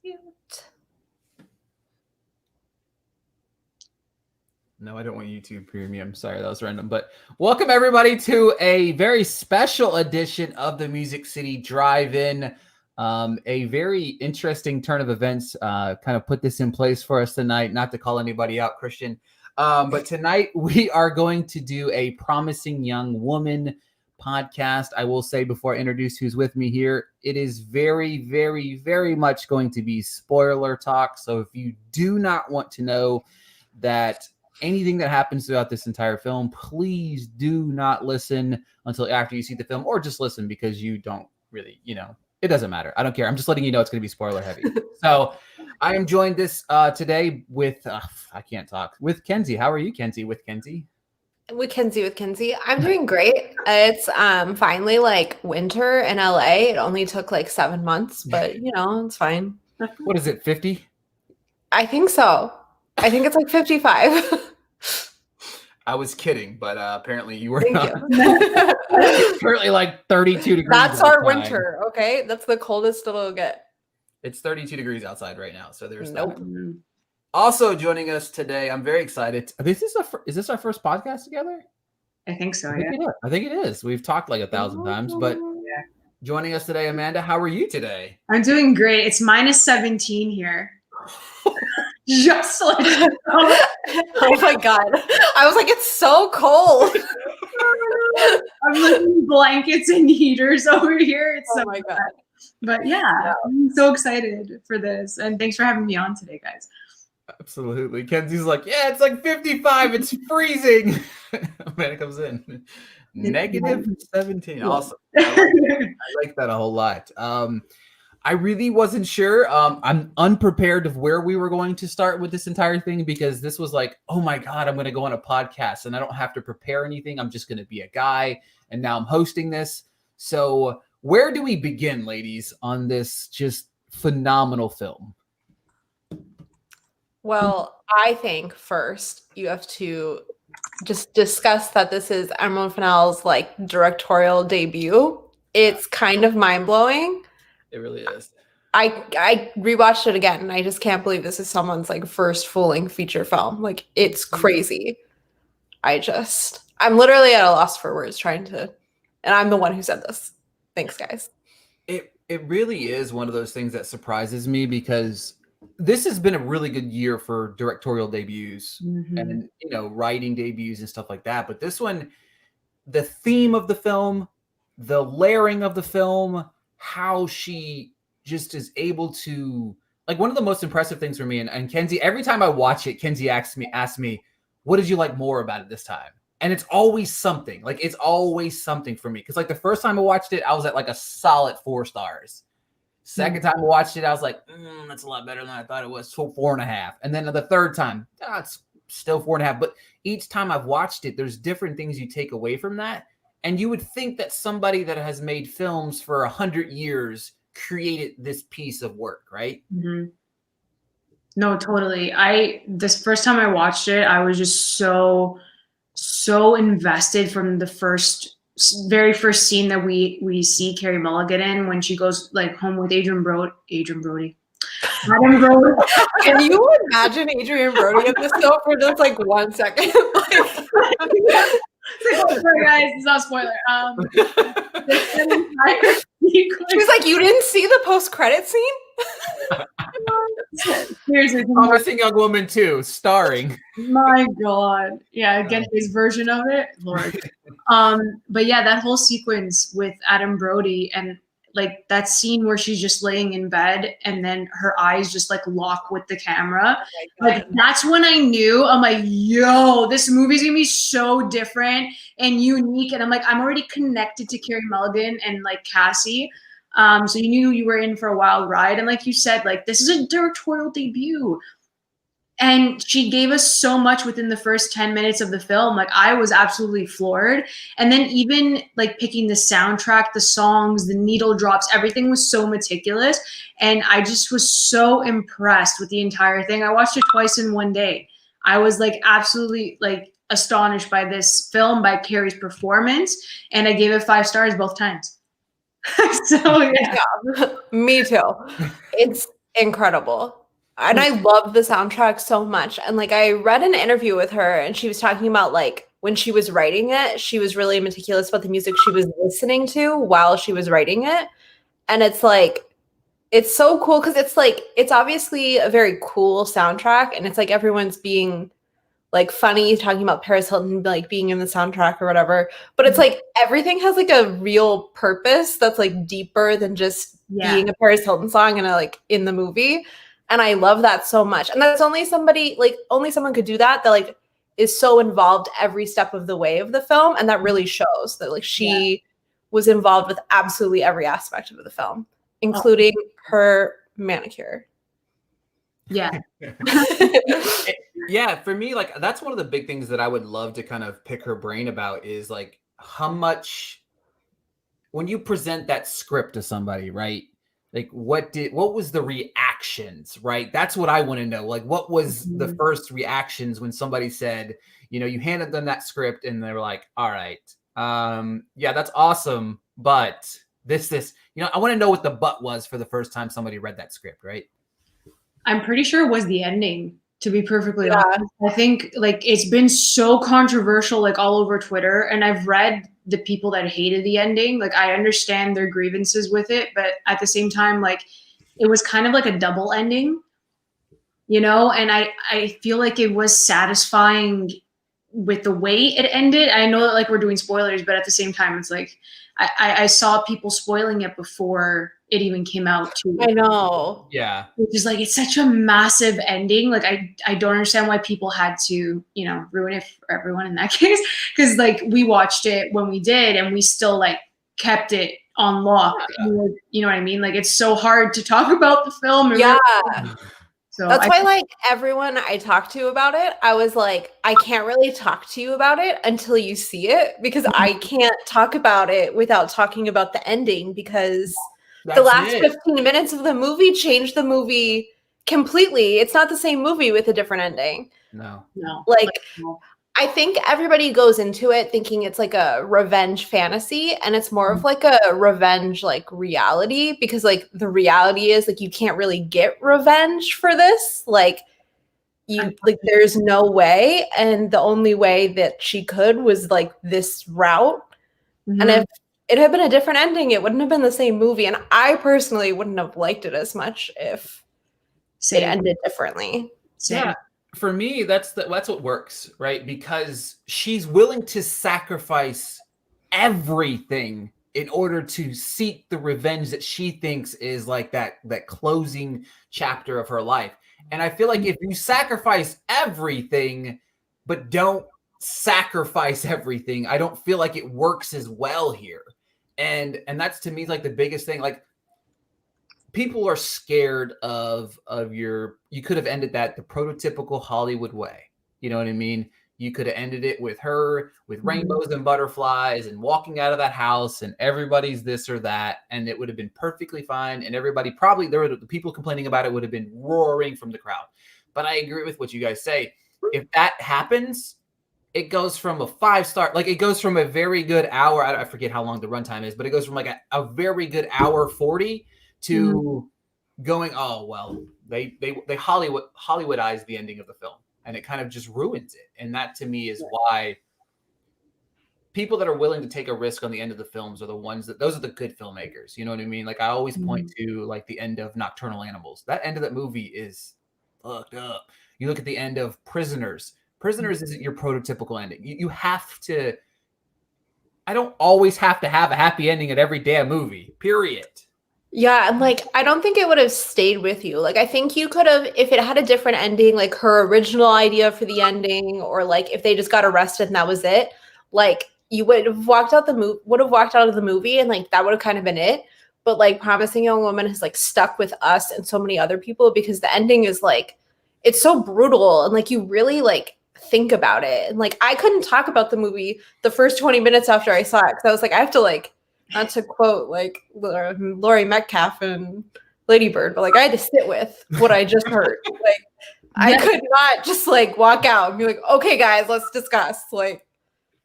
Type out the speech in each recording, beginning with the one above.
Cute. No, I don't want YouTube Premium. Sorry, that was random. But welcome everybody to a very special edition of the Music City Drive-In. A very interesting turn of events kind of put this in place for us tonight. Not to call anybody out, Christian. But tonight we are going to do a Promising Young Woman podcast. I will say before I introduce who's with me here, it is very, very, very much going to be spoiler talk. So if you do not want to know that anything that happens throughout this entire film, please do not listen until after you see the film, or just listen because you don't really, it doesn't matter. I don't care. I'm just letting you know it's going to be spoiler heavy. So I am joined today with, I can't talk, with Kenzie. How are you, Kenzie? With Kenzie, I'm doing great. It's finally like winter in LA. It only took like 7 months, but it's fine. What is it, 50? I think so. I think it's like 55. I was kidding, but apparently you were Thank not. you. Currently like 32 degrees. That's our winter, okay? That's the coldest it'll get. It's 32 degrees outside right now, so there's nope. That. Also joining us today, I'm very excited. Is this our first podcast together? I think so. I think it is. We've talked like 1,000 times, but yeah. Joining us today, Amanda. How are you today? I'm doing great. It's -17 here. Just like oh my god, I was like, it's so cold. I'm looking blankets and heaters over here. It's oh my god. But yeah, I'm so excited for this, and thanks for having me on today, guys. Absolutely. Kenzie's like, yeah, it's like 55. It's freezing. Amanda comes in. -17. Awesome. I like that a whole lot. I really wasn't sure. I'm unprepared of where we were going to start with this entire thing, because this was like, oh my God, I'm going to go on a podcast and I don't have to prepare anything. I'm just going to be a guy. And now I'm hosting this. So where do we begin, ladies, on this just phenomenal film? Well, I think first you have to just discuss that this is Emerald Fennell's like directorial debut. It's kind of mind-blowing. It really is. I rewatched it again, and I just can't believe this is someone's like first full-length feature film. Like, it's crazy. I'm literally at a loss for words and I'm the one who said this. Thanks, guys. It really is one of those things that surprises me, because this has been a really good year for directorial debuts and writing debuts and stuff like that. But this one, the theme of the film, the layering of the film, how she just is able to, like, one of the most impressive things for me, and Kenzie, every time I watch it, Kenzie asks me, what did you like more about it this time? And it's always something. Like, it's always something for me. Because like the first time I watched it, I was at like a solid 4 stars. Second time I watched it, I was like, that's a lot better than I thought it was. So 4.5. And then the third time, it's still 4.5. But each time I've watched it, there's different things you take away from that. And you would think that somebody that has made films for 100 years created this piece of work, right? Mm-hmm. No, totally. This first time I watched it, I was just so invested from the very first scene that we see Carey Mulligan in, when she goes like home with Adrian Brody. Adam Brody. Can you imagine Adrian Brody at this though for just like 1 second? Sorry guys, it's not a spoiler. She's like, you didn't see the post-credit scene? Seriously, Promising Young Woman 2, starring. My God. Yeah, get his version of it. Lord. But yeah, that whole sequence with Adam Brody, and like that scene where she's just laying in bed and then her eyes just like lock with the camera. Like, that's when I knew, I'm like, yo, this movie's gonna be so different and unique. And I'm like, I'm already connected to Carey Mulligan and like Cassie. So you knew you were in for a wild ride. And like you said, like, this is a directorial debut. And she gave us so much within the first 10 minutes of the film. Like, I was absolutely floored. And then even like picking the soundtrack, the songs, the needle drops, everything was so meticulous. And I just was so impressed with the entire thing. I watched it twice in one day. I was like absolutely like astonished by this film, by Carey's performance. And I gave it 5 stars both times. So yeah. Me too. It's incredible. And I love the soundtrack so much. And like I read an interview with her and she was talking about like when she was writing it, she was really meticulous about the music she was listening to while she was writing it. And it's like it's so cool because it's like it's obviously a very cool soundtrack and it's like everyone's being like funny talking about Paris Hilton like being in the soundtrack or whatever. But it's like everything has like a real purpose that's like deeper than just being a Paris Hilton song and like in the movie. And I love that so much. And that's only somebody like only someone could do that like is so involved every step of the way of the film. And that really shows that like she was involved with absolutely every aspect of the film, including her manicure. Yeah. Yeah, for me, like that's one of the big things that I would love to kind of pick her brain about is like how much when you present that script to somebody, right? Like what was the reactions, right? That's what I want to know. Like what was the first reactions when somebody said, you know, you handed them that script and they were like, all right, yeah, that's awesome, but this, you know, I want to know what the but was for the first time somebody read that script, right? I'm pretty sure it was the ending, to be perfectly honest. I think like it's been so controversial like all over Twitter, and I've read the people that hated the ending. Like I understand their grievances with it, but at the same time, like it was kind of like a double ending, you know, and I feel like it was satisfying with the way it ended. I know that like we're doing spoilers, but at the same time, it's like I saw people spoiling it before it even came out too. I know. Yeah. Which is like, it's such a massive ending. Like, I don't understand why people had to, you know, ruin it for everyone in that case. Because like we watched it when we did and we still like kept it on lock. Yeah. You know what I mean? Like it's so hard to talk about the film. Yeah. Really, so that's why like everyone I talked to about it, I was like, I can't really talk to you about it until you see it because I can't talk about it without talking about the ending because the last 15 minutes of the movie changed the movie completely. It's not the same movie with a different ending. No. Like I think everybody goes into it thinking it's like a revenge fantasy and it's more of like a revenge like reality because like the reality is like you can't really get revenge for this. Like you like there's no way and the only way that she could was like this route. And if it had been a different ending, it wouldn't have been the same movie. And I personally wouldn't have liked it as much if it ended differently. Yeah. For me, that's what works, right? Because she's willing to sacrifice everything in order to seek the revenge that she thinks is like that closing chapter of her life. And I feel like if you sacrifice everything, but don't sacrifice everything, I don't feel like it works as well here. And that's to me like the biggest thing. Like people are scared of you could have ended that the prototypical Hollywood way. You know what I mean? You could have ended it with her with rainbows and butterflies and walking out of that house and everybody's this or that. And it would have been perfectly fine. And everybody probably the people complaining about it would have been roaring from the crowd. But I agree with what you guys say. If that happens, it goes from a 5-star, like it goes from a very good hour. I forget how long the runtime is, but it goes from like a very good hour 40 to going, oh, well, they Hollywoodized the ending of the film and it kind of just ruins it. And that to me is why people that are willing to take a risk on the end of the films are the ones those are the good filmmakers. You know what I mean? Like I always point to like the end of Nocturnal Animals. That end of that movie is fucked up. You look at the end of Prisoners. Prisoners isn't your prototypical ending. You have to, I don't always have to have a happy ending at every damn movie, period. Yeah, and like I don't think it would have stayed with you. Like I think you could have if it had a different ending, like her original idea for the ending, or like if they just got arrested and that was it, like you would have walked out of the movie and like that would have kind of been it. But like Promising Young Woman has like stuck with us and so many other people because the ending is like it's so brutal and like you really like think about it. And like I couldn't talk about the movie the first 20 minutes after I saw it because I was like, I have to like not to quote like Laurie Metcalf and Lady Bird, but like I had to sit with what I just heard. Like I could not just like walk out and be like, okay, guys, let's discuss. Like,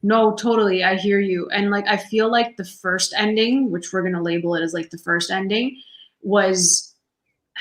no, totally. I hear you. And like, I feel like the first ending, which we're going to label it as like the first ending, was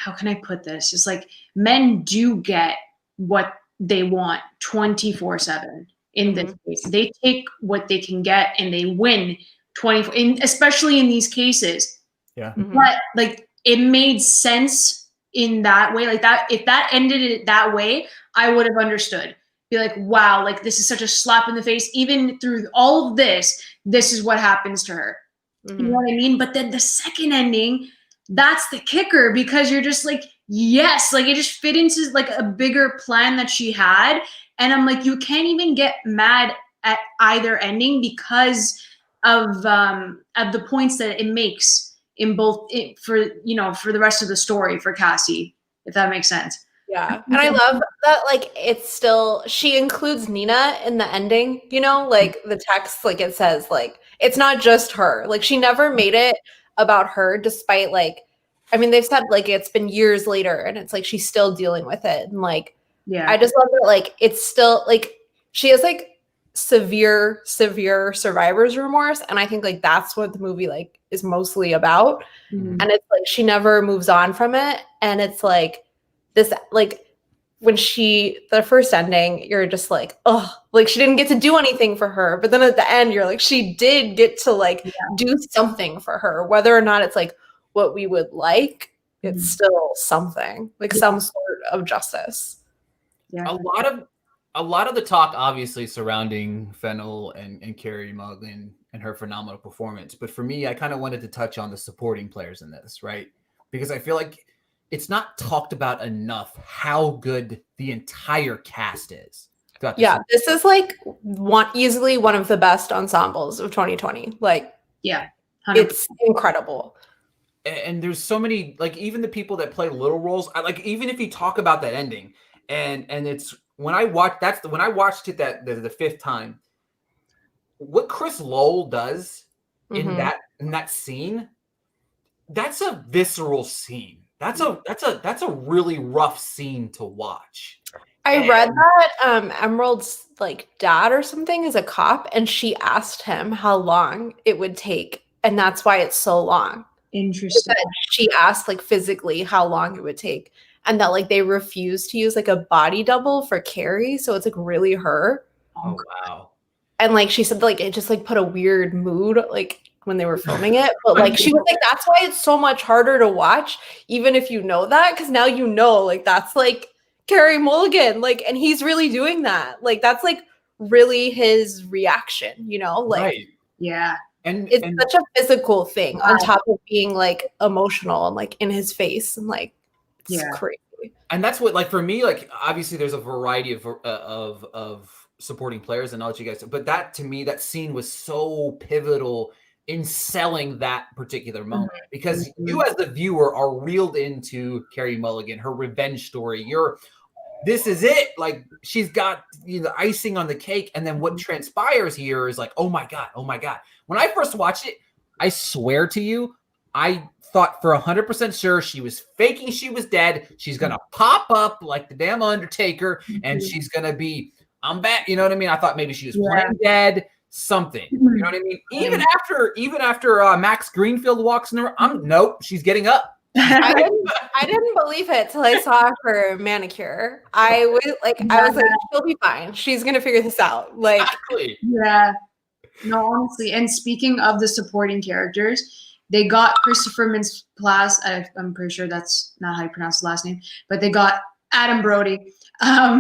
how can I put this? It's like men do get what they want 24/7 in this case. They take what they can get and they win 24, especially in these cases. Yeah. But like it made sense in that way. Like that, if that ended it that way, I would have understood. Be like, wow, like this is such a slap in the face. Even through all of this, this is what happens to her. You know what I mean? But then the second ending, that's the kicker, because you're just like, yes, like it just fit into like a bigger plan that she had. And I'm like, you can't even get mad at either ending because of the points that it makes in both for the rest of the story for Cassie, if that makes sense. Yeah. And I love that, like, it's still, she includes Nina in the ending, you know, like the text, like it says, like, it's not just her. Like, she never made it about her, despite, like, I mean, they've said, like, it's been years later and it's like she's still dealing with it. And, like, Yeah. I just love that, like, it's still, like, she has, like, severe survivor's remorse. And I think, like, that's what the movie, like, is mostly about. And it's like she never moves on from it. And it's like, this, like, when the first ending, you're just like, oh, like she didn't get to do anything for her. But then at the end, you're like, she did get to like do something for her, whether or not it's like what we would like, it's still something, like some sort of justice. Yeah. A lot of the talk obviously surrounding Fennel and Carey Mulligan and her phenomenal performance. But for me, I kind of wanted to touch on the supporting players in this, right? Because I feel like it's not talked about enough how good the entire cast is. Yeah, this is like easily one of the best ensembles of 2020. Like, yeah, 100%. It's incredible. And there's so many, like, even the people that play little roles, like, even if you talk about that ending, and it's when I watched it the fifth time, what Chris Lowell does in that scene, that's a visceral scene. That's a really rough scene to watch. I read that Emerald's like dad or something is a cop, and she asked him how long it would take, and that's why it's so long. Interesting. She asked like physically how long it would take, and that like they refused to use like a body double for Carrie, so it's like really her. Oh wow. And like she said, like it just like put a weird mood like when they were filming it. But like she was like, that's why it's so much harder to watch, even if you know that, because now you know like that's like Carey Mulligan, like, and he's really doing that. Like that's like really his reaction, you know? Like right. Yeah. And it's such a physical thing on top of being like emotional and like in his face and like it's crazy. And that's what, like, for me, like obviously there's a variety of supporting players, and I'll let you guys, but that to me, that scene was so pivotal in selling that particular moment, because you as the viewer are reeled into Carey Mulligan, her revenge story. This is it. Like she's got the icing on the cake. And then what transpires here is like, oh my God. When I first watched it, I swear to you, I thought for 100% sure she was faking she was dead. She's going to pop up like the damn Undertaker and she's going to be, I'm back. You know what I mean? I thought maybe she was playing dead, something. You know what I mean? Even after Max Greenfield walks in the room, nope, she's getting up. I didn't believe it till I saw her manicure. I was like, she'll be fine. She's gonna figure this out. Like, exactly. Yeah. No, honestly. And speaking of the supporting characters, they got Christopher Mintz-Plasse. I'm pretty sure that's not how you pronounce the last name, but they got Adam Brody.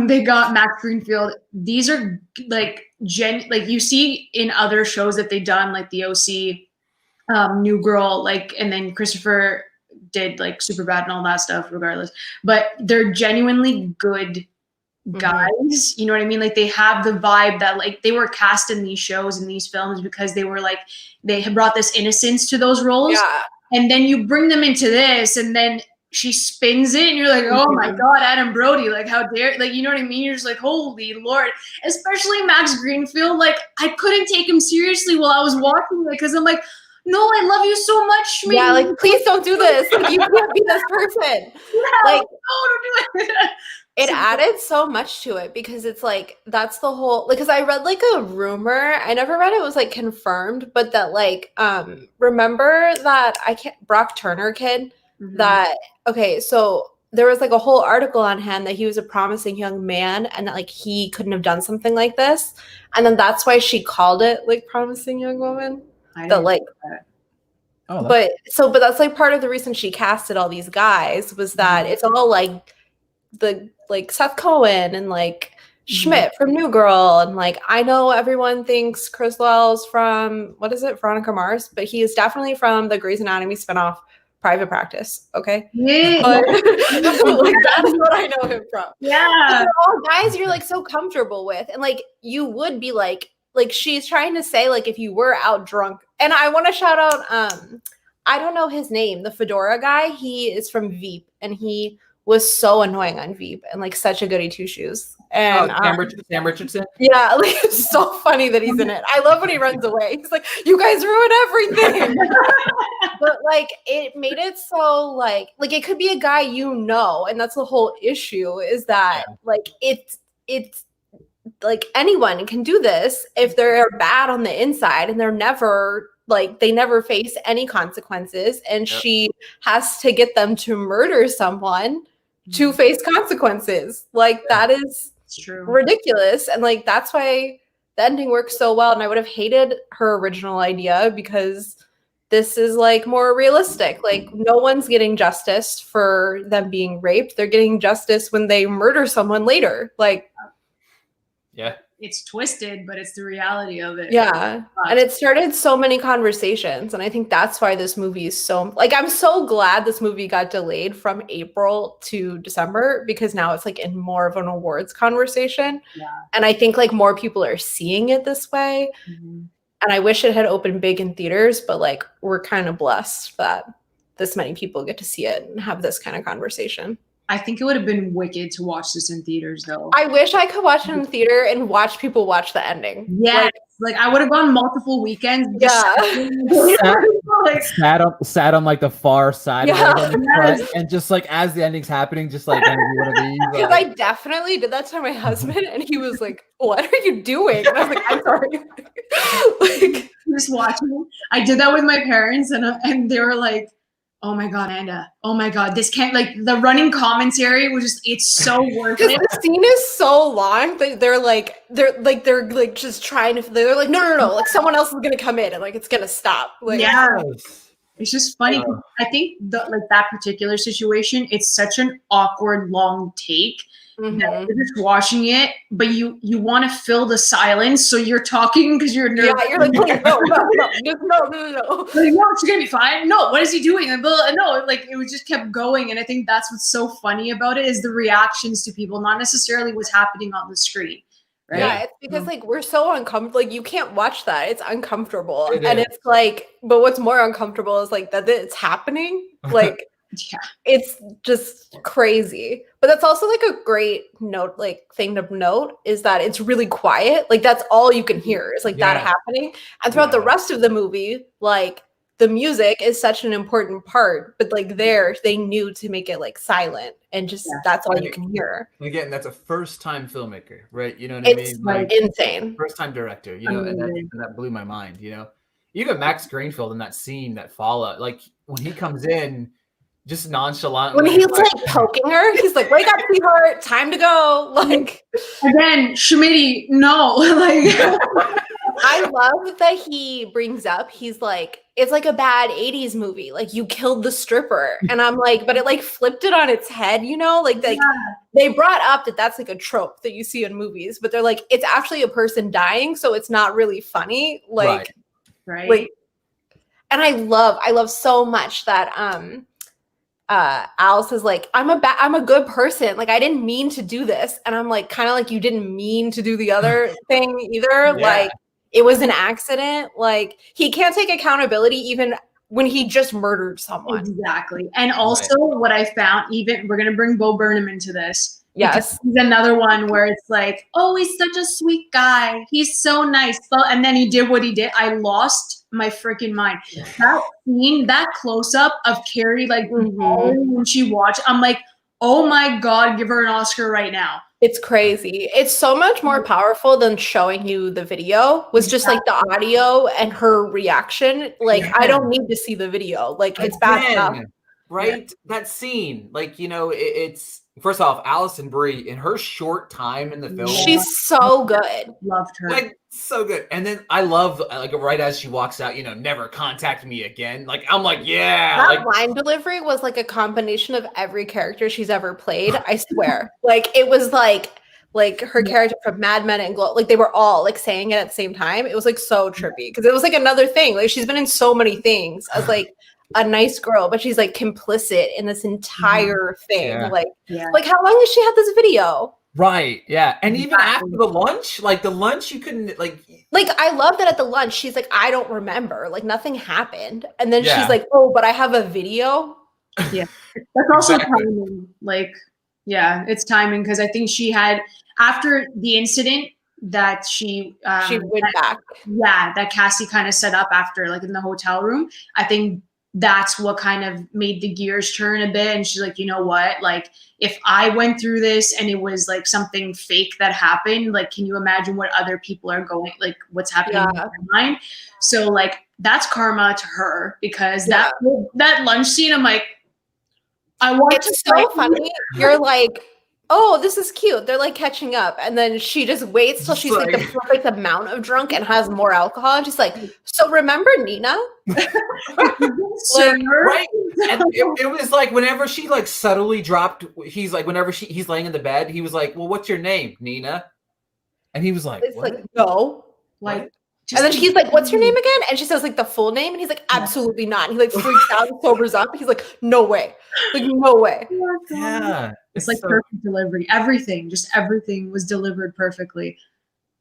They got Max Greenfield. These are like like you see in other shows that they've done, like the OC, New Girl, like, and then Christopher did like Superbad and all that stuff regardless, but they're genuinely good guys. You know what I mean? Like they have the vibe that like they were cast in these shows and these films because they were like, they had brought this innocence to those roles. Yeah. And then you bring them into this and then she spins it and you're like, oh my God, Adam Brody, like how dare, like, you know what I mean? You're just like, holy Lord, especially Max Greenfield. Like I couldn't take him seriously while I was watching it because I'm like, no, I love you so much. Yeah, like please don't do this. Like, you can't be this person. Yeah, like, no, don't do it. It added so much to it because it's like that's the whole, like, because I read like a rumor. I never read it was like confirmed, but that like remember that Brock Turner kid that, okay, so there was like a whole article on him that he was a promising young man and that like he couldn't have done something like this. And then that's why she called it like promising young woman. That like, but that's like part of the reason she casted all these guys was that it's all like the like Seth Cohen and like Schmidt from New Girl, and like I know everyone thinks Chris Lowell's from what is it, Veronica Mars, but he is definitely from the Grey's Anatomy spinoff Private Practice. Okay, but like, that's what I know him from. Yeah, all guys you're like so comfortable with, and like you would be like she's trying to say like if you were out drunk. And I want to shout out I don't know his name, the fedora guy. He is from Veep, and he was so annoying on Veep and like such a goody two shoes. And Sam Richardson. Yeah, like it's so funny that he's in it. I love when he runs away. He's like, "You guys ruin everything." But like, it made it so like it could be a guy you know, and that's the whole issue. Is that like it's like anyone can do this if they're bad on the inside, and they're never like they never face any consequences, and she has to get them to murder someone to face consequences. Like that is ridiculous, and like that's why the ending works so well. And I would have hated her original idea because this is like more realistic. Like no one's getting justice for them being raped. They're getting justice when they murder someone later. Like it's twisted, but it's the reality of it. Yeah. And it started so many conversations. And I think that's why this movie is so like, I'm so glad this movie got delayed from April to December, because now it's like in more of an awards conversation. Yeah. And I think like more people are seeing it this way. And I wish it had opened big in theaters, but like we're kind of blessed that this many people get to see it and have this kind of conversation. I think it would have been wicked to watch this in theaters, though. I wish I could watch it in theater and watch people watch the ending. Yeah, like I would have gone multiple weekends. Yeah, sat on like the far side, and just like as the ending's happening, just like one of these. Because I definitely did that to my husband, and he was like, "What are you doing?" And I was like, "I'm sorry." Like just watching. I did that with my parents, and they were like, "Oh my God, Amanda. Oh my God, this can't," like the running commentary was just, it's so worth it. The scene is so long that they're like just trying to, they're like, no, like someone else is going to come in and like, it's going to stop. Like, it's just funny. I think that particular situation, it's such an awkward long take. You're just watching it, but you want to fill the silence, so you're talking because you're nervous. Yeah, you're like, no. Like, no, it's gonna be fine. No, what is he doing? And no, like it just kept going, and I think that's what's so funny about it is the reactions to people, not necessarily what's happening on the screen. Right? Yeah, it's because like we're so uncomfortable. Like you can't watch that; it's uncomfortable, and it's like. But what's more uncomfortable is like that it's happening. Like. Yeah, it's just crazy. But that's also like a great thing to note is that it's really quiet. Like that's all you can hear is like that happening. And throughout the rest of the movie, like the music is such an important part, but like they knew to make it like silent and just that's all you can hear. And again, that's a first-time filmmaker, right? You know what I mean? It's like insane. First-time director, you know, and that blew my mind, you know. Even Max Greenfield in that scene that followed, like when he comes in, just nonchalant. When he's like poking her, he's like, "Wake up, sweetheart, time to go." Like again, Schmitty, no. Like I love that he brings up, he's like, it's like a bad 80s movie. Like you killed the stripper. And I'm like, but it like flipped it on its head, you know? Like they brought up that that's like a trope that you see in movies, but they're like, it's actually a person dying, so it's not really funny. Like right. Like, and I love so much that Alice is like, I'm a good person. Like, I didn't mean to do this. And I'm like, kind of like, you didn't mean to do the other thing either. Like, it was an accident. Like, he can't take accountability even when he just murdered someone. Exactly. And also what I found, even, we're going to bring Bo Burnham into this. Yes. He's another one where it's like, oh, he's such a sweet guy. He's so nice. And then he did what he did. I lost my freaking mind. That scene, that close up of Carrie, like when she watched, I'm like, oh my God, give her an Oscar right now. It's crazy. It's so much more powerful than showing you the video. Was just like the audio and her reaction. Like I don't need to see the video. Like it's bad enough. right? That scene, like, it's first off, Alison Brie in her short time in the film, She's so good. Loved her. like so good. And then I love like right as she walks out, never contact me again. Like I'm like, yeah, That like line delivery was like a combination of every character she's ever played. I swear. Like it was like her character from Mad Men and Glow, like they were all like saying it at the same time. It was like so trippy because it was like another thing. Like she's been in so many things as like a nice girl, but she's like complicit in this entire thing. Yeah. Like how long has she had this video? right, yeah. And even after the lunch, like the lunch, you couldn't like I love that at the lunch she's like, I don't remember, like nothing happened, and then Yeah. she's like, oh, but I have a video. Yeah, that's also Exactly. timing. Like, yeah, it's timing because I think she had after the incident that she Went back. Yeah, that Cassie kind of set up after like in the hotel room. I think that's what kind of made the gears turn a bit. And she's like, you know what? Like, if I went through this and it was like something fake that happened, like, can you imagine what other people are going, like, what's happening in their mind? So, like, that's karma to her because that lunch scene, I'm like, I want it's so funny. You're like, oh, this is cute. They're like catching up. And then she just waits till she's like the perfect amount of drunk and has more alcohol. And she's like, so remember Nina? right. And it was like whenever she like subtly dropped, he's like, whenever he's laying in the bed, he was like, well, what's your name, Nina? And he was like, it's what? like, no. Like, and then he's like, what's your name again? And she says like the full name. And he's like, absolutely not. And he like freaks out and sobers up. He's like, no way. Like, no way. Yeah. It's like perfect delivery. Everything was delivered perfectly.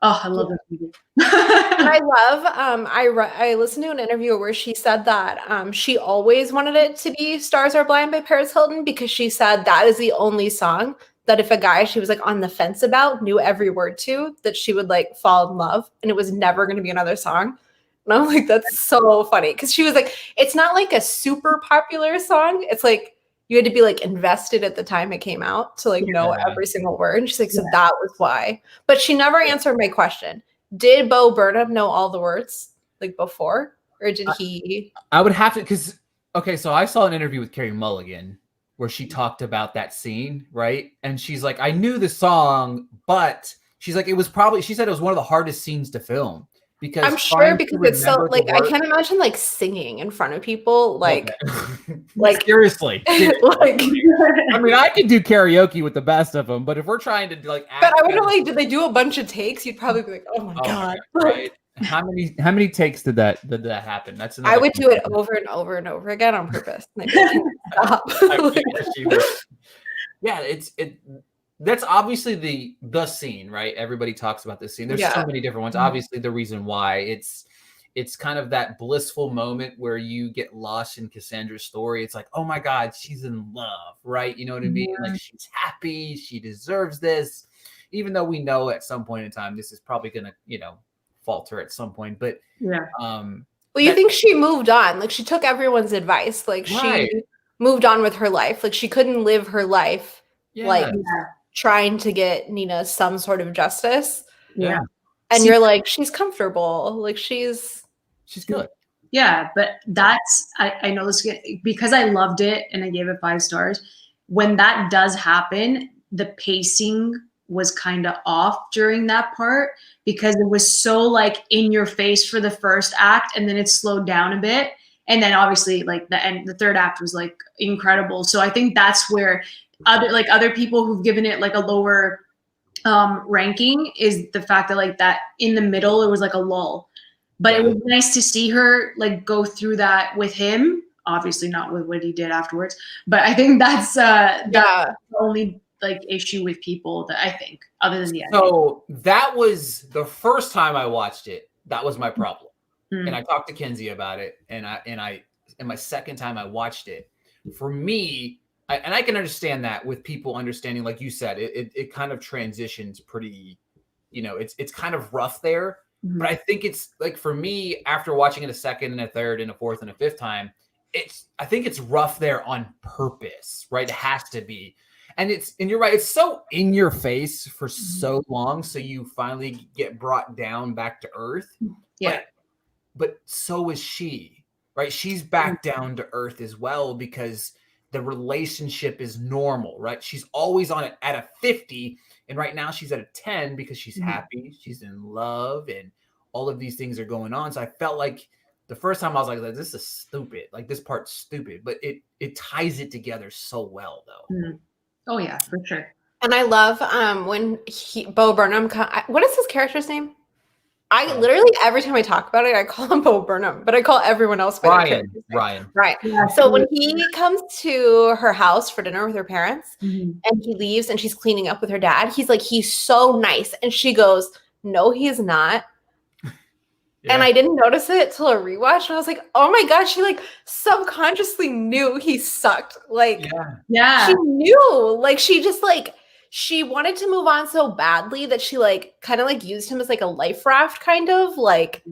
Oh, I love that movie. I love, I listened to an interview where she said that she always wanted it to be Stars Are Blind by Paris Hilton because she said that is the only song that if a guy she was like on the fence about knew every word to, that she would like fall in love, and it was never going to be another song. And I'm like, that's so funny because she was like, it's not like a super popular song. It's like you had to be like invested at the time it came out to like know every single word. And she's like, so that was why. But she never answered my question. Did Bo Burnham know all the words like before, or did he? I would have to, because okay, so I saw an interview with Carey Mulligan where she talked about that scene, right? And she's like, I knew the song, but she's like, she said it was one of the hardest scenes to film because I'm sure because it's so like I can't imagine like singing in front of people like like seriously. Like I mean, I can do karaoke with the best of them, but if we're trying to like but I wonder like did they do a bunch of takes? You'd probably be like, oh my god. Right. How many takes did that happen? That's I would do it over and over and over again on purpose. Like, stop. Yeah, that's obviously the scene, right? Everybody talks about this scene. There's so many different ones. Obviously, the reason why it's kind of that blissful moment where you get lost in Cassandra's story. It's like, oh my God, she's in love, right? You know what I mean? Like she's happy, she deserves this, even though we know at some point in time this is probably gonna, falter at some point. But well, you think she moved on? Like she took everyone's advice. Like she moved on with her life. Like she couldn't live her life trying to get Nina some sort of justice. Yeah. And you're like, she's comfortable. Like she's good. Yeah, but that's I know this because I loved it and I gave it 5 stars. When that does happen, the pacing was kind of off during that part because it was so like in your face for the first act and then it slowed down a bit. And then obviously like the third act was like incredible. So I think that's where other people who've given it like a lower ranking is the fact that like that in the middle it was like a lull. But it was nice to see her like go through that with him. Obviously not with what he did afterwards. But I think that's the only like issue with people that I think other than the ending. So that was the first time I watched it. That was my problem. And I talked to Kenzie about it. And my second time I watched it, for me, I can understand that with people understanding, like you said, it kind of transitions pretty, it's kind of rough there. But I think it's like for me, after watching it a second and a third and a fourth and a fifth time, I think it's rough there on purpose, right? It has to be. And you're right, it's so in your face for so long. So you finally get brought down back to earth. Yeah. But so is she, right? She's back down to earth as well because the relationship is normal, right? She's always on it at a 50, and right now she's at a 10 because she's happy, she's in love, and all of these things are going on. So I felt like the first time I was like, this is stupid. Like this part's stupid, but it ties it together so well, though. Oh yeah, for sure. And I love when Bo Burnham. What is his character's name? I literally every time I talk about it, I call him Bo Burnham, but I call everyone else by their character's name. Ryan. Right. Yeah, So when he comes to her house for dinner with her parents, and he leaves, and she's cleaning up with her dad, he's like, he's so nice, and she goes, "No, he's not." Yeah. And I didn't notice it till a rewatch. And I was like, oh my gosh, she like subconsciously knew he sucked. Like, she knew. Like, she just like, she wanted to move on so badly that she like kind of like used him as like a life raft, kind of like,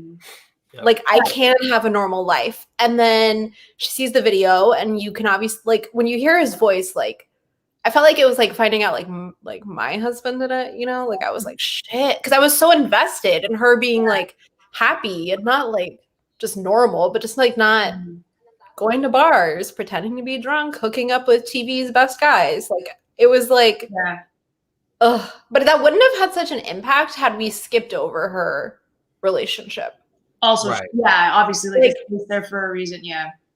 like I can't have a normal life. And then she sees the video, and you can obviously like when you hear his voice, like I felt like it was like finding out like my husband did it, you know, like I was like shit, because I was so invested in her being like happy and not like just normal, but just like not going to bars, pretending to be drunk, hooking up with TV's best guys. Like it was like, ugh. But that wouldn't have had such an impact had we skipped over her relationship. Also, obviously, like it's there for a reason.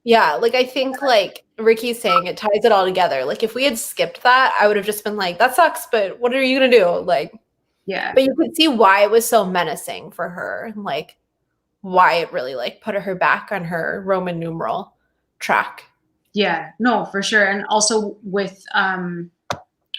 Yeah, like I think like Ricky's saying, it ties it all together. Like if we had skipped that, I would have just been like, that sucks, but what are you gonna do? Like, but you could see why it was so menacing for her, and like why it really like put her back on her Roman numeral track. Yeah, no, for sure. And also with oh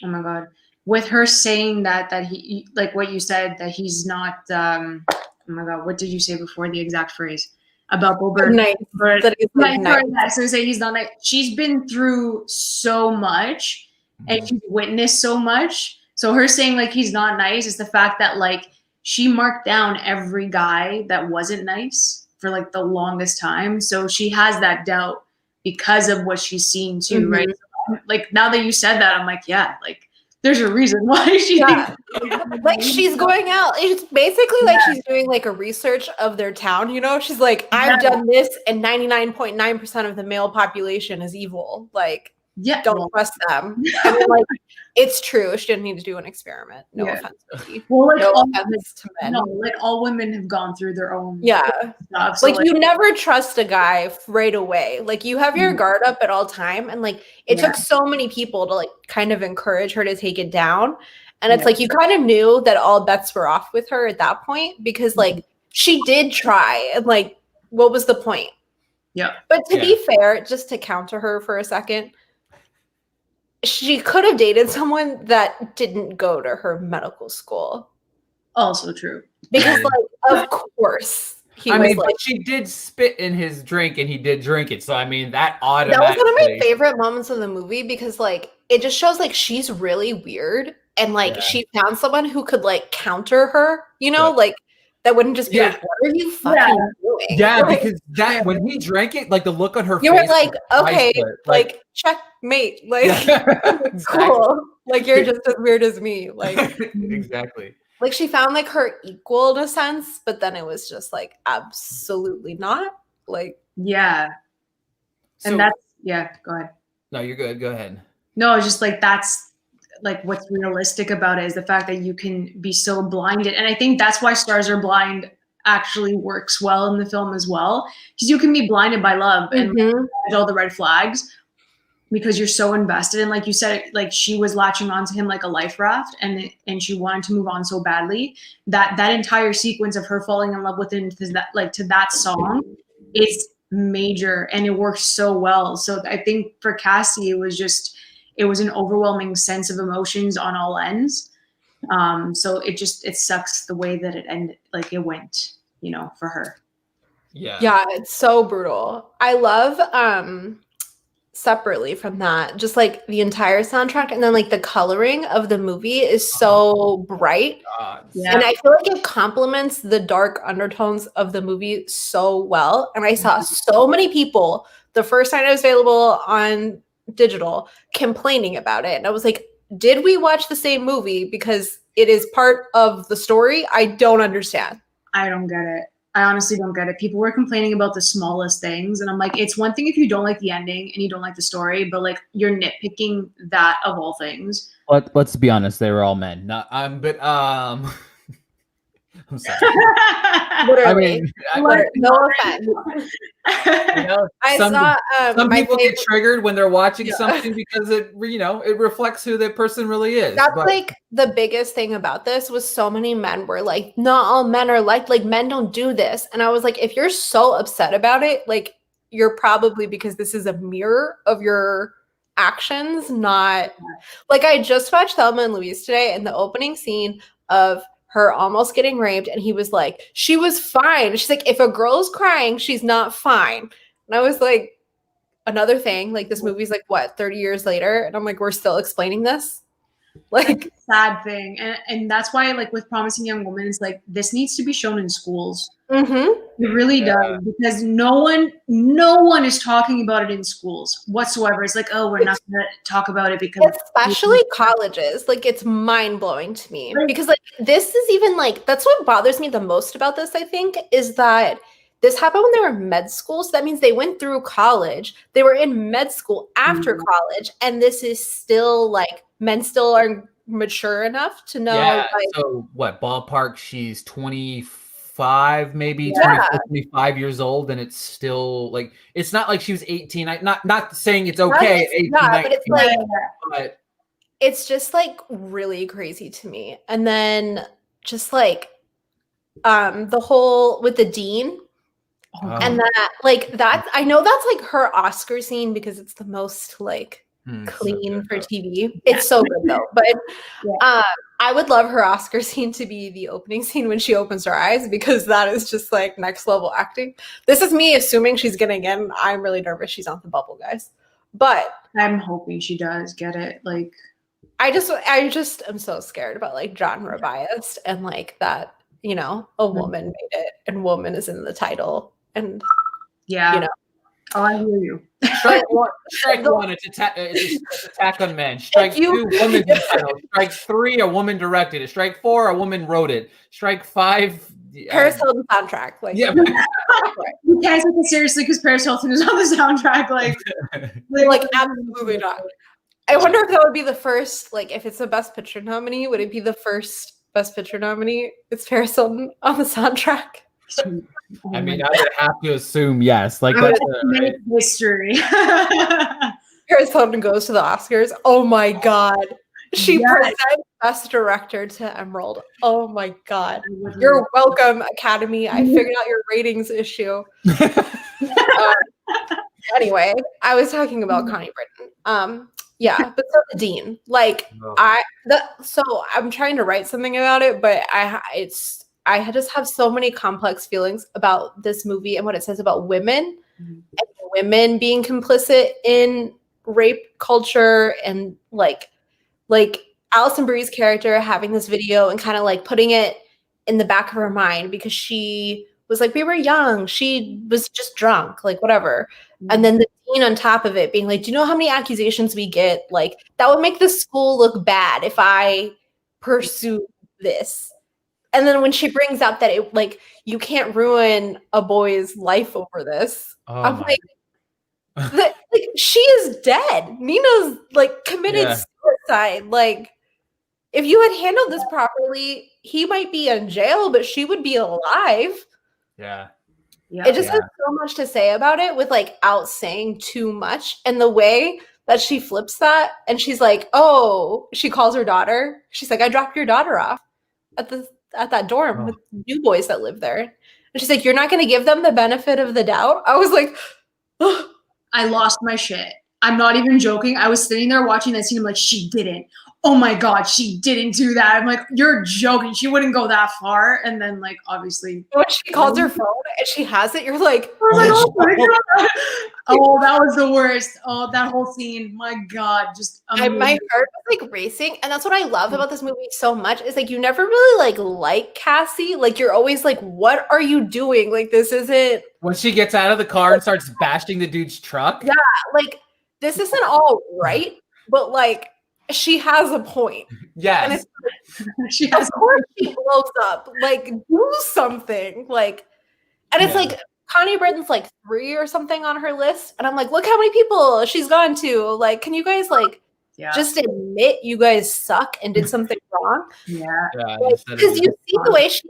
my god, with her saying that he, like what you said, that he's not oh my god, what did you say before the exact phrase about Bo Burnham? Nice. So say he's not nice. She's been through so much and she's witnessed so much. So her saying like he's not nice is the fact that like she marked down every guy that wasn't nice for like the longest time. So she has that doubt because of what she's seen too, right? So, like now that you said that, I'm like, yeah, like there's a reason why she thinks like she's going out. It's basically like she's doing like a research of their town, you know? She's like, I've done this, and 99.9% of the male population is evil. Like, don't trust them. I mean, like, it's true. She didn't need to do an experiment. No offense to me. Well, like no offense to men. No, like all women have gone through their own stuff. So, like you never trust a guy right away. Like you have your guard up at all time. And like it took so many people to like kind of encourage her to take it down. And it's like you kind of knew that all bets were off with her at that point, because like she did try, and like what was the point? But to be fair, just to counter her for a second, she could have dated someone that didn't go to her medical school. Also true. Because, like, of course. But she did spit in his drink, and he did drink it. So, I mean, that automatically. That was one of my favorite moments of the movie, because, like, it just shows, like, she's really weird. And, like, she found someone who could, like, counter her, you know? Like, that wouldn't just be like, what are you fucking doing? Yeah, because that when he drank it, like the look on her face. You were like, okay, like checkmate. Like, cool. Like, you're just as weird as me. Like, exactly. Like, she found like her equal in a sense, but then it was just like absolutely not. Like, and that's go ahead. No, you're good. Go ahead. No, it's just like that's like what's realistic about it is the fact that you can be so blinded. And I think that's why Stars Are Blind actually works well in the film as well, because you can be blinded by love and all the red flags because you're so invested. And like you said, like she was latching onto him like a life raft, and she wanted to move on so badly that entire sequence of her falling in love with him to that song is major, and it works so well. So I think for Cassie, it was an overwhelming sense of emotions on all ends. So it sucks the way that it ended, like it went, you know, for her. Yeah, it's so brutal. I love separately from that, just like the entire soundtrack, and then like the coloring of the movie is so bright. And I feel like it complements the dark undertones of the movie so well. And I saw so many people the first time it was available on digital complaining about it, and I was like, did we watch the same movie? Because it is part of the story. I don't understand. I don't get it. I honestly don't get it. People were complaining about the smallest things, and I'm like, it's one thing if you don't like the ending and you don't like the story, but like you're nitpicking that of all things. Let's be honest, they were all men. Not but I'm sorry. Literally. No offense. You know, I some saw some my people get triggered when they're watching Yeah. something because it reflects who that person really is. That's But like the biggest thing about this was so many men were like, not all men are like men don't do this. And I was like, if you're so upset about it, like you're probably because this is a mirror of your actions, not like I just watched Thelma and Louise today and the opening scene of her almost getting raped, and he was like, she was fine. She's like, if a girl's crying, she's not fine. And I was like, another thing, like this movie's like what, 30 years later? And I'm like, we're still explaining this? Like sad thing. And that's why like with Promising Young Woman, it's like this needs to be shown in schools. It really does, because no one is talking about it in schools whatsoever. It's like, oh, we're not gonna talk about it because especially colleges, like it's mind-blowing to me because like this is even like that's what bothers me the most about this, I think, is that this happened when they were in med school. So that means they went through college, they were in med school after college, and this is still like men still aren't mature enough to know. yeah, like, so what ballpark? She's 25, maybe 24, 25 years old, and it's still like it's not like she was 18. Not saying it's okay. 18, but it's like but it's just like really crazy to me. And then just like the whole with the dean. And that like that I know that's like her Oscar scene because it's the most like clean for TV. It's so good though. But I would love her Oscar scene to be the opening scene when she opens her eyes, because that is just like next level acting. This is me assuming she's getting in. I'm really nervous she's on the bubble, guys. But I'm hoping she does get it. Like I just am so scared about like genre bias and like that, you know, a woman made it and woman is in the title. And you know, oh, I hear you. Strike one, it's attack on men. Strike two, woman title. Strike three, a woman directed it. Strike four, a woman wrote it. Strike five, Paris Hilton soundtrack. Like, you can't take it seriously because Paris Hilton is on the soundtrack. Like absolutely not. I wonder if that would be the first, like, if it's a Best Picture nominee, would it be the first Best Picture nominee? It's Paris Hilton on the soundtrack. I mean, I would have to assume yes. Like that's history. Paris Hilton goes to the Oscars. Oh my god, she presents Best Director to Emerald. Oh my god, you're welcome, Academy. I figured out your ratings issue. Anyway, I was talking about Connie Britton. Yeah, but so the dean, like so I'm trying to write something about it, but I just have so many complex feelings about this movie and what it says about women and women being complicit in rape culture, and like Alison Brie's character having this video and kind of like putting it in the back of her mind because she was like, we were young, she was just drunk, like whatever. And then the dean on top of it being like, do you know how many accusations we get? Like that would make the school look bad if I pursue this. And then when she brings up that it like you can't ruin a boy's life over this, I'm like, like she is dead. Nina's like committed suicide. Like if you had handled this properly, he might be in jail, but she would be alive. Yeah. It just has so much to say about it without saying too much. And the way that she flips that, and she's like, oh, she calls her daughter. She's like, I dropped your daughter off at that dorm with new boys that live there. And she's like, you're not going to give them the benefit of the doubt? I was like, oh. I lost my shit. I'm not even joking. I was sitting there watching that scene. I'm like, she didn't. Oh my God, she didn't do that. I'm like, you're joking. She wouldn't go that far. And then, like, obviously. When she calls her phone and she has it, you're like, oh my God. Oh, that was the worst. Oh, that whole scene. My God. Just my heart was like racing. And that's what I love about this movie so much is like, you never really like Cassie. Like, you're always like, what are you doing? Like, this isn't. When she gets out of the car and starts bashing the dude's truck. Yeah. Like, this isn't all right. But like, she has a point. Yes. And it's like, of course she blows up. Like, do something. Like, And it's like Connie Britton's like 3 or something on her list. And I'm like, look how many people she's gone to. Like, can you guys like just admit you guys suck and did something wrong? Yeah. Because you see the way she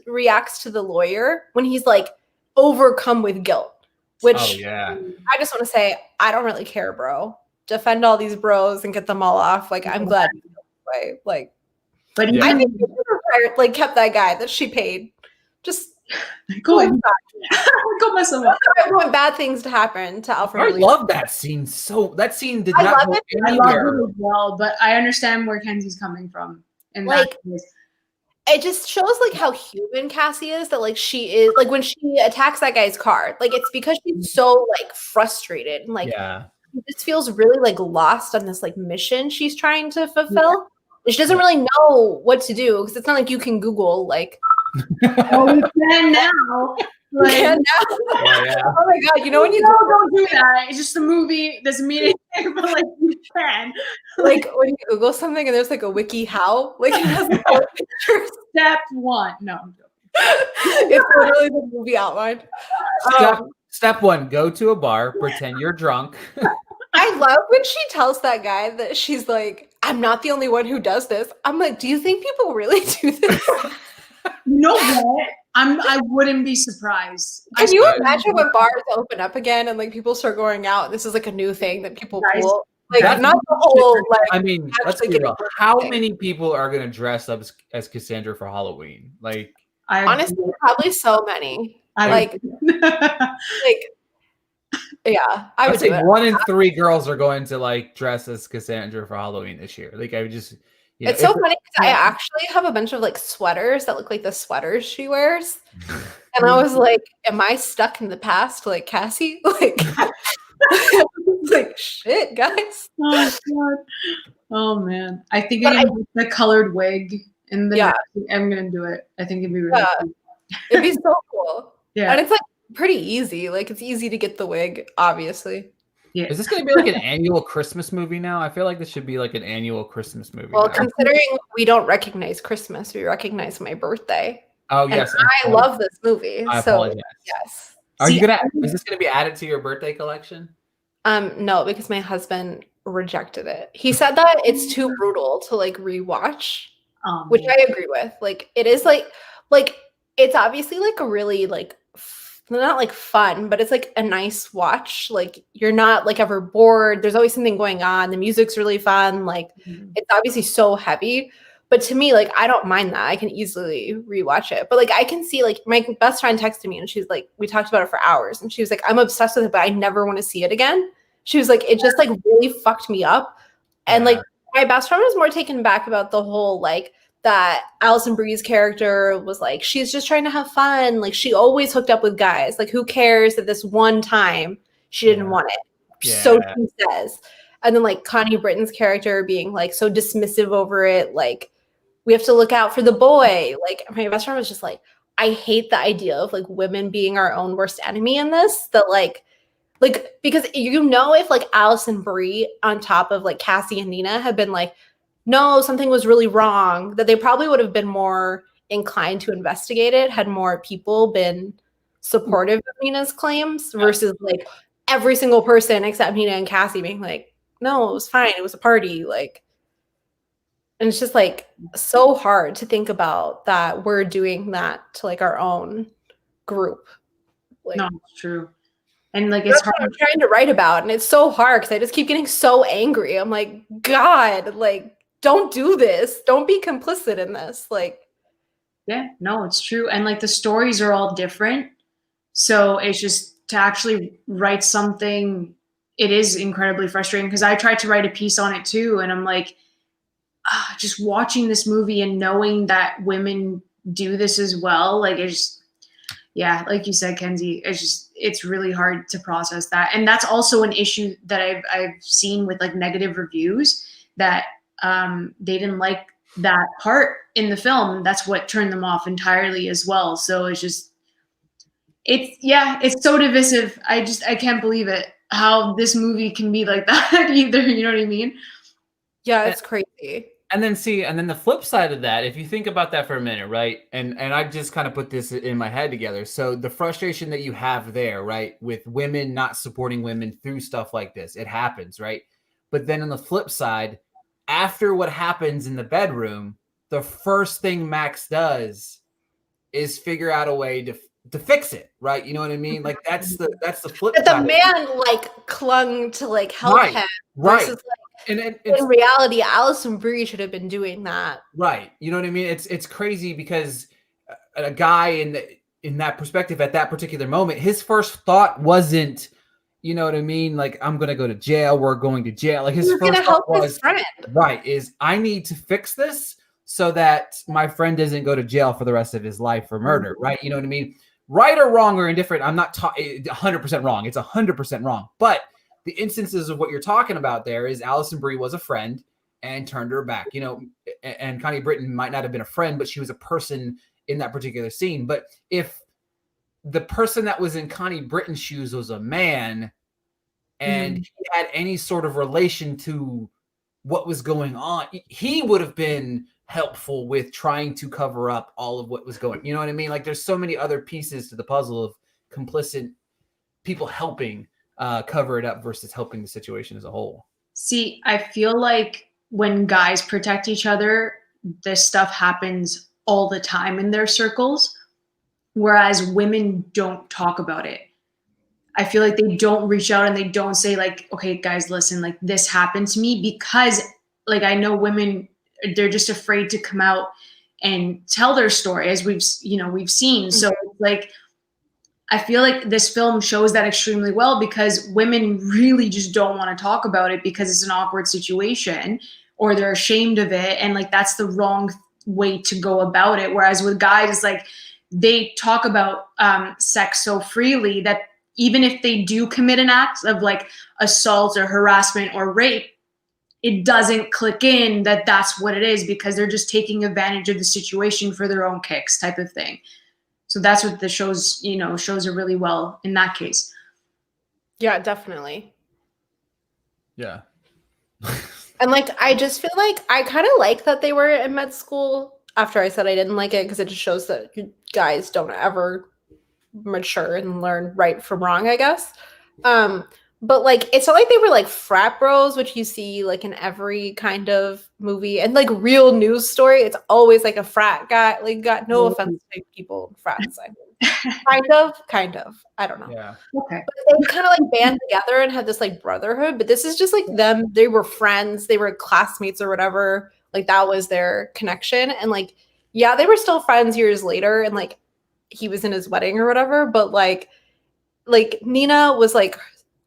reacts to the lawyer when he's like overcome with guilt. Which I just want to say, I don't really care, bro. Defend all these bros and get them all off. Like, I'm glad you way. Like, but I think she like kept that guy that she paid. Just go mess him up. I want bad things to happen to Alfred. I love that scene. That scene did not go anywhere. I love it as well, but I understand where Kenzie's coming from. And like, it just shows like how human Cassie is. That like she is like when she attacks that guy's car, like it's because she's so like frustrated and like she just feels really like lost on this like mission she's trying to fulfill. She doesn't really know what to do because it's not like you can Google like. Oh, we can now. Like, oh my god! You know when you don't do that. It's just a movie. There's a meeting, but like you can. Like when you Google something and there's like a wiki how like it has no pictures. Step 1. No, I'm joking. It's literally the movie outline. Step 1: go to a bar, pretend you're drunk. I love when she tells that guy that she's like, "I'm not the only one who does this." I'm like, "Do you think people really do this?" You know what? I wouldn't be surprised. Can you imagine when bars open up again and like people start going out? This is like a new thing that people pull. Like not the whole like. I mean, let's be real. How many people are going to dress up as Cassandra for Halloween? Like, honestly, probably so many. Like, yeah, I would say do it. 1 in 3 girls are going to like dress as Cassandra for Halloween this year. Like, I would just. You know, it's so funny because I actually have a bunch of like sweaters that look like the sweaters she wears. And I was like, am I stuck in the past like Cassie? Like, like shit, guys. Oh god. Oh man. I think the colored wig in the I'm gonna do it. I think it'd be really cool. It'd be so cool. Yeah. And it's like pretty easy. Like it's easy to get the wig, obviously. Yeah. Is this going to be like an annual Christmas movie now? I feel like this should be like an annual Christmas movie. Well, considering we don't recognize Christmas, we recognize my birthday. Oh, yes. And I love this movie. I apologize. Yes. Is this going to be added to your birthday collection? No, because my husband rejected it. He said that it's too brutal to like rewatch, which I agree with. Like it is like it's obviously like a really like not like fun, but it's like a nice watch. Like you're not like ever bored. There's always something going on. The music's really fun. Like it's obviously so heavy, but to me, like I don't mind that. I can easily rewatch it. But like I can see like my best friend texted me and she's like, we talked about it for hours, and she was like, I'm obsessed with it, but I never want to see it again. She was like, it just like really fucked me up. And like my best friend was more taken back about the whole like that Alison Brie's character was like, she's just trying to have fun. Like she always hooked up with guys. Like who cares that this one time she didn't want it? Yeah. So she says. And then like Connie Britton's character being like so dismissive over it. Like we have to look out for the boy. Like my best friend was just like, I hate the idea of like women being our own worst enemy in this. That like because you know if like Alison Brie on top of like Cassie and Nina had been like, no, something was really wrong, that they probably would have been more inclined to investigate it had more people been supportive of Nina's claims versus like every single person except Nina and Cassie being like, no, it was fine. It was a party. Like, and it's just like so hard to think about that we're doing that to like our own group. Like, no, it's true. And like it's hard. What I'm trying to write about, and it's so hard because I just keep getting so angry. I'm like, God, like, don't do this. Don't be complicit in this. Like, yeah, no, it's true. And like the stories are all different. So it's just to actually write something, it is incredibly frustrating because I tried to write a piece on it too. And I'm like, just watching this movie and knowing that women do this as well. Like it's just, yeah, like you said, Kenzie, it's really hard to process that. And that's also an issue that I've seen with like negative reviews that they didn't like that part in the film. That's what turned them off entirely as well. So it's so divisive. I can't believe it, how this movie can be like that either. You know what I mean? Yeah, it's crazy. And then the flip side of that, if you think about that for a minute, right? And I just kind of put this in my head together. So the frustration that you have there, right, with women not supporting women through stuff like this, it happens, right? But then on the flip side, after what happens in the bedroom, the first thing Max does is figure out a way to fix it, right? You know what I mean? Like that's the flip But side. the man like clung to like help Right, him right. versus like And in reality, Alison Brie should have been doing that. right. You know what I mean? It's crazy because a guy in that perspective at that particular moment, his first thought wasn't, you know what I mean? Like, I'm gonna go to jail. We're going to jail. Like his He's first gonna thought help his was friend. right. Is I need to fix this so that my friend doesn't go to jail for the rest of his life for murder. Right? You know what I mean? Right or wrong or indifferent. I'm not 100% wrong. It's 100% wrong. But the instances of what you're talking about there is Alison Brie was a friend and turned her back. You know, and Connie Britton might not have been a friend, but she was a person in that particular scene. But if the person that was in Connie Britton's shoes was a man and he had any sort of relation to what was going on, he would have been helpful with trying to cover up all of what was going. You know what I mean? Like there's so many other pieces to the puzzle of complicit people helping cover it up versus helping the situation as a whole. See, I feel like when guys protect each other, this stuff happens all the time in their circles, whereas women don't talk about it. I feel like they don't reach out and they don't say like, okay, guys, listen, like this happened to me, because like I know women, they're just afraid to come out and tell their story, as we've seen. So like, I feel like this film shows that extremely well, because women really just don't want to talk about it because it's an awkward situation or they're ashamed of it. And like, that's the wrong way to go about it. Whereas with guys, it's like they talk about sex so freely that even if they do commit an act of like assault or harassment or rape, it doesn't click in that that's what it is, because they're just taking advantage of the situation for their own kicks type of thing. So that's what the shows are really well in that case. Yeah, definitely. Yeah. And like, I just feel like I kind of like that they were in med school after I said I didn't like it, because it just shows that guys don't ever mature and learn right from wrong, I guess. But like, it's not like they were like frat bros, which you see like in every kind of movie and like real news story. It's always like a frat guy. Like, got no offense to people in frats. I mean, kind of. I don't know. Yeah. Okay. But they kind of like band together and had this like brotherhood. But this is just like them. They were friends. They were classmates or whatever. Like that was their connection. And like, yeah, they were still friends years later. And like, he was in his wedding or whatever. But like Nina was like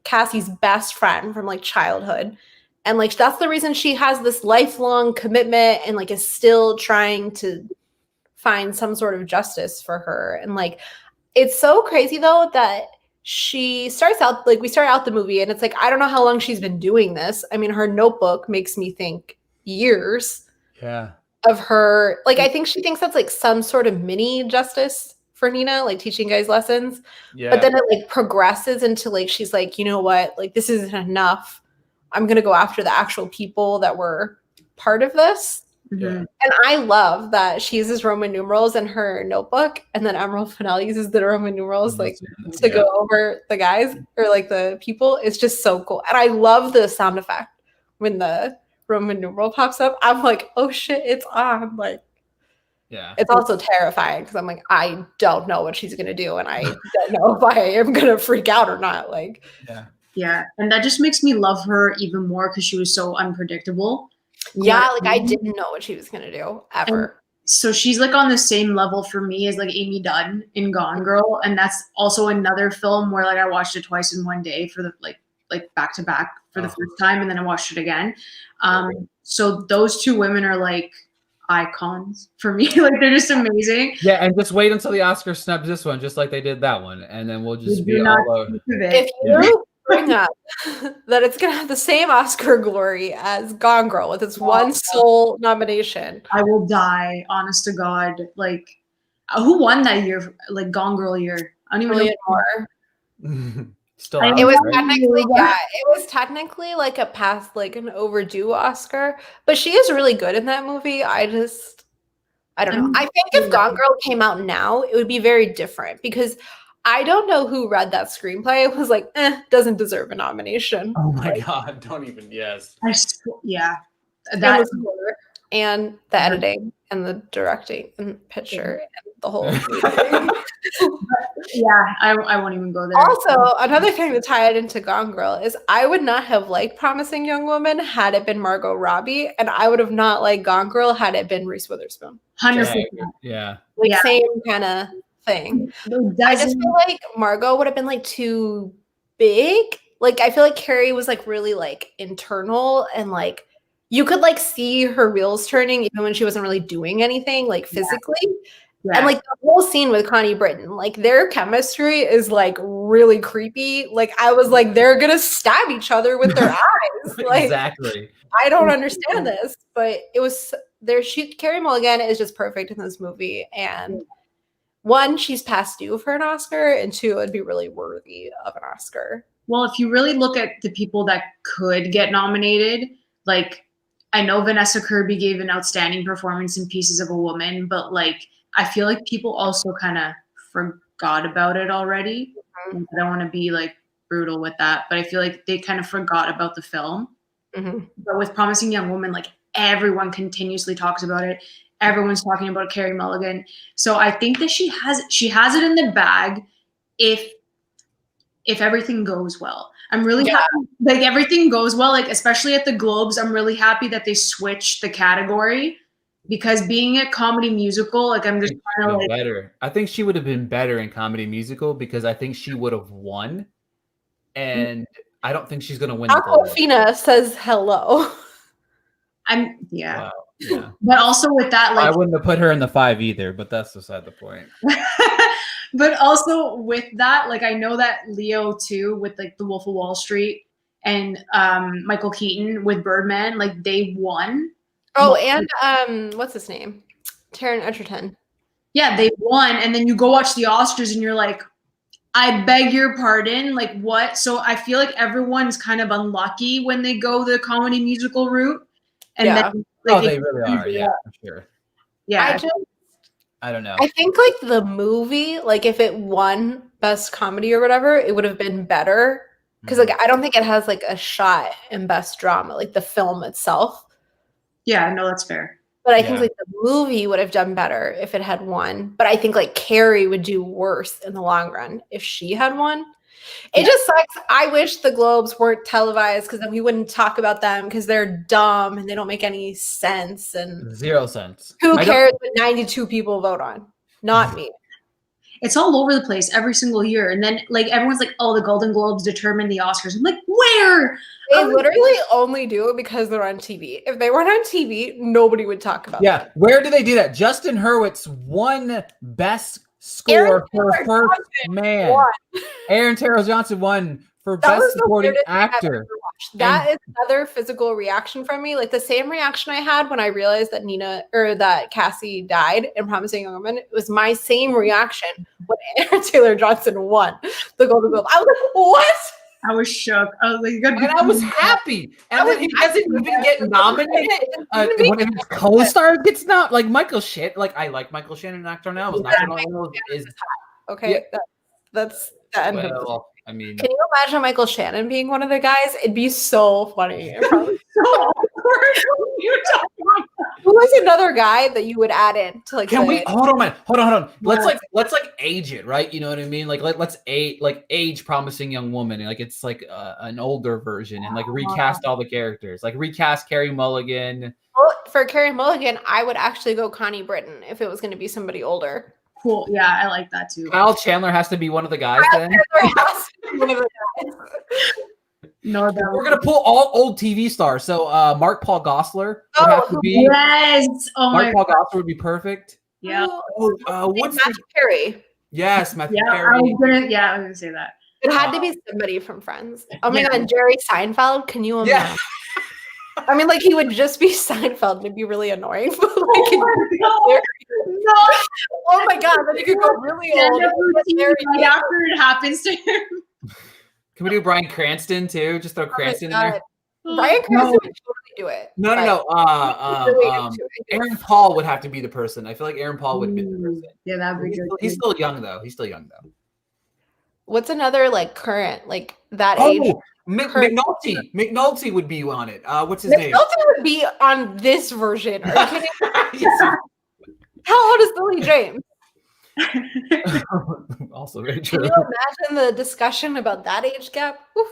Cassie's best friend from like childhood, and like that's the reason she has this lifelong commitment and like is still trying to find some sort of justice for her. And like, it's so crazy though that she starts out like, we start out the movie and it's like, I don't know how long she's been doing this. I mean, her notebook makes me think years of her. Like, I think she thinks that's like some sort of mini justice for Nina, like teaching guys lessons. Yeah. But then it like progresses into like, she's like, you know what, like this isn't enough. I'm going to go after the actual people that were part of this. Yeah. And I love that she uses Roman numerals in her notebook, and then Emerald Fennell uses the Roman numerals like to go over the guys or like the people. It's just so cool. And I love the sound effect when the Roman numeral pops up. I'm like, oh shit, it's on. Like, yeah, it's also terrifying because I'm like, I don't know what she's gonna do, and I don't know if I am gonna freak out or not. Like, yeah, and that just makes me love her even more because she was so unpredictable. Yeah, like I didn't know what she was gonna do ever. And so she's like on the same level for me as like Amy Dunn in Gone Girl, and that's also another film where like I watched it twice in one day for the like back to back for the first time, and then I watched it again. So those two women are like icons for me. Like they're just amazing. Yeah, and just wait until the Oscar snubs this one, just like they did that one, and then we'll just be all over. If you bring up that it's gonna have the same Oscar glory as Gone Girl with its one sole nomination, I will die. Honest to God, like who won that year? Like Gone Girl year? I don't even know. Still I out, It was right? technically, yeah, it was technically like a past, like an overdue Oscar, but she is really good in that movie. I don't know. I think if Gone Girl came out now, it would be very different because I don't know who read that screenplay. It was like, doesn't deserve a nomination. Oh my Like, god! Don't even. Yes. Yeah, and that the score and the editing and the directing and picture and the whole movie. yeah, I won't even go there. Also, another thing to tie it into Gone Girl is I would not have liked Promising Young Woman had it been Margot Robbie, and I would have not liked Gone Girl had it been Reese Witherspoon. 100%. Yeah. Like Yeah. same kind of thing. It I just doesn't- feel like Margot would have been like too big. Like I feel like Carrie was like really like internal and like you could like see her wheels turning even when she wasn't really doing anything like physically. yeah. And like the whole scene with Connie Britton, like their chemistry is like really creepy. Like I was like, they're gonna stab each other with their eyes. Like Exactly. I don't understand this, but it was there. Carrie Mulligan is just perfect in this movie, and one, she's past due for an Oscar, and two, it'd be really worthy of an Oscar. Well, if you really look at the people that could get nominated, like I know Vanessa Kirby gave an outstanding performance in Pieces of a Woman, but like I feel like people also kind of forgot about it already. Mhm. I don't want to be like brutal with that, but I feel like they kind of forgot about the film. Mhm. But with Promising Young Woman, like everyone continuously talks about it. Everyone's talking about Carrie Mulligan. So I think that she has it in the bag if everything goes well. I'm really happy, like everything goes well, like especially at the Globes. I'm really happy that they switched the category because being a comedy musical, like I'm just kind of like better. I think she would have been better in comedy musical because I think she would have won, and I don't think she's gonna win the Globe. Aquafina says hello. Wow. Yeah. But also with that, like I wouldn't have put her in the 5 either, but that's beside the point. but also with that, like I know that Leo too, with like The Wolf of Wall Street and Michael Keaton with Birdman, like they won. Oh, and what's his name? Taron Egerton. Yeah, they won, and then you go watch the Oscars, and you're like, I beg your pardon, like what? So I feel like everyone's kind of unlucky when they go the comedy musical route, and then like they really are. Yeah, for sure. Yeah, I don't know. I think like the movie, like if it won Best Comedy or whatever, it would have been better because like I don't think it has like a shot in Best Drama, like the film itself. Yeah, no, that's fair. But I think like the movie would have done better if it had won. But I think like Carrie would do worse in the long run if she had won. It just sucks. I wish the Globes weren't televised because then we wouldn't talk about them because they're dumb and they don't make any sense. And 0 sense. who cares what 92 people vote on? Not me. It's all over the place every single year. And then like everyone's like, oh, the Golden Globes determine the Oscars. I'm like, where? They literally only do it because they're on TV. If they weren't on TV, nobody would talk about them. Where do they do that? Justin Hurwitz won Best Score for First Man. Aaron Taylor Johnson won for Best Supporting Actor. That is another physical reaction from me. Like the same reaction I had when I realized that that Cassie died in Promising Young Woman. It was my same reaction when Aaron Taylor Johnson won the Golden Globe. I was like, what? I was shook. I was like, and I was happy. And then he doesn't even get nominated. One of his co-stars gets not like Michael Shannon. Like I like Michael Shannon, Actor now. Is okay. That's the end of it. I mean, can you imagine Michael Shannon being one of the guys? It'd be so funny. Probably so awkward. Who is another guy that you would add in to like? Can we hold on? Let's age it, right? You know what I mean? Like let's age Promising Young Woman, and like it's like an older version, and like recast all the characters, like recast Carrie Mulligan. Well, for Carrie Mulligan, I would actually go Connie Britton if it was going to be somebody older. Cool. Yeah, I like that too. Kyle Chandler has to be one of the guys then. No, we're gonna pull all old TV stars. So Mark Paul Gosselaar would have to be. Yes. Oh Mark Paul Gosselaar would be perfect. Yeah. What's Matthew Perry? Yes, Matthew I Perry. was gonna say that. It had to be somebody from Friends. Oh my god, Jerry Seinfeld. Can you imagine? Yeah. I mean, like he would just be Seinfeld and it'd be really annoying. But, like, no. Oh my god, then you could go really old. After it happens to him. Can we do Bryan Cranston too? Just throw Cranston in there. Bryan Cranston would totally do it. No. Aaron Paul would have to be the person. I feel like Aaron Paul would be the person. Yeah, that'd be good. He's still young though. What's another like current like that age? McNulty. McNulty would be on it. What's his name? McNulty would be on this version. Are you kidding? How old is Billy James? Also very true. Can you imagine the discussion about that age gap? Oof.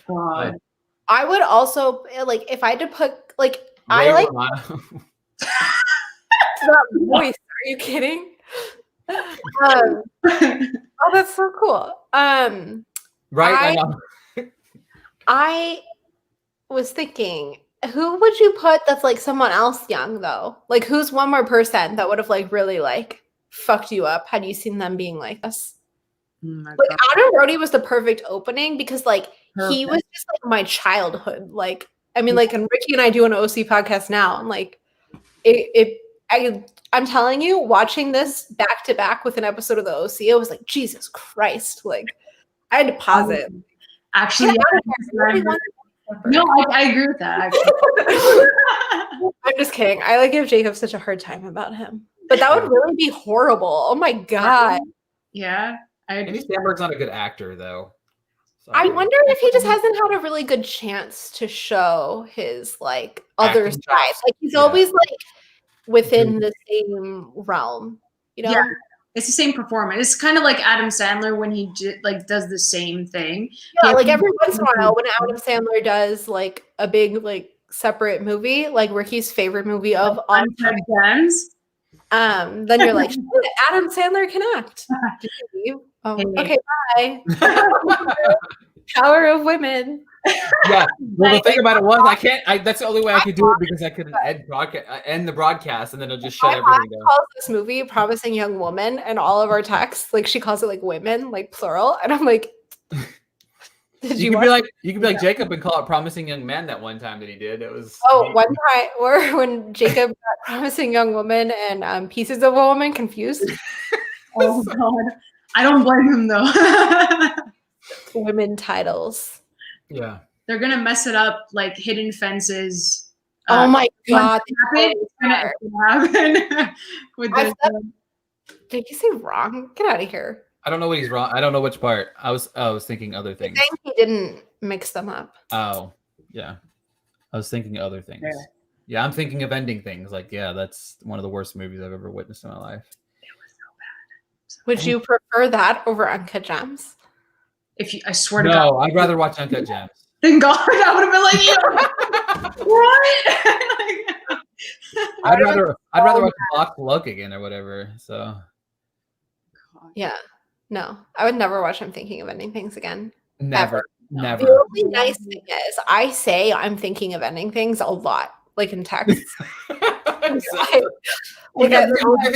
God. I would also like if I had to put like Ray I like Romano. that voice. Are you kidding? Oh, that's so cool. Right. I was thinking, who would you put that's like someone else young though? Like who's one more person that would have like really like fucked you up had you seen them being like this? Like Adam Brody was the perfect opening because like he was just like my childhood. Like I mean, like and Ricky and I do an OC podcast now, and like I'm telling you, watching this back to back with an episode of the OC, I was like, Jesus Christ! Like I had to pause it. Actually, no, I agree with that. Actually. I'm just kidding. I like give Jacob such a hard time about him, but that would really be horrible. Oh my god. Yeah. Andy Samberg's not a good actor, though. So, I wonder if he just hasn't had a really good chance to show his like other side. Like he's always like within the same realm, you know? Yeah, it's the same performance. It's kind of like Adam Sandler when he like does the same thing. Yeah, like every once in a while when Adam Sandler does like a big like separate movie, like Ricky's favorite movie of all time. Then you're like, Adam Sandler can act. Did you leave? Oh, okay, bye. Power of women. Yeah. Well, the thing about it was, I can't. That's the only way I could do it because I could end the broadcast and then it'll just shut everything down. Calls this movie "Promising Young Woman," and all of our texts, like she calls it like women, like plural, and I'm like, you could be like Jacob and call it "Promising Young Man" that one time that he did. It was one time, or when Jacob got "Promising Young Woman" and "Pieces of a Woman" confused. Oh God, I don't blame him though. Women titles. Yeah. They're gonna mess it up like Hidden Fences. Oh my God. It's gonna happen with this. Did you say wrong? Get out of here. I don't know what he's wrong. I don't know which part. I was thinking other things. I think he didn't mix them up. Oh, yeah. I was thinking other things. Yeah, I'm thinking of ending things. Like, yeah, that's one of the worst movies I've ever witnessed in my life. It was so bad. Would you prefer that over Uncut Gems? I swear to God. No, I'd rather watch Uncut Gems. Thank God, I would have been like, what? I'd rather watch Block Look again or whatever. So yeah, no, I would never watch I'm Thinking of Ending Things again. Never. The only nice thing is I say I'm thinking of ending things a lot, like in text. I think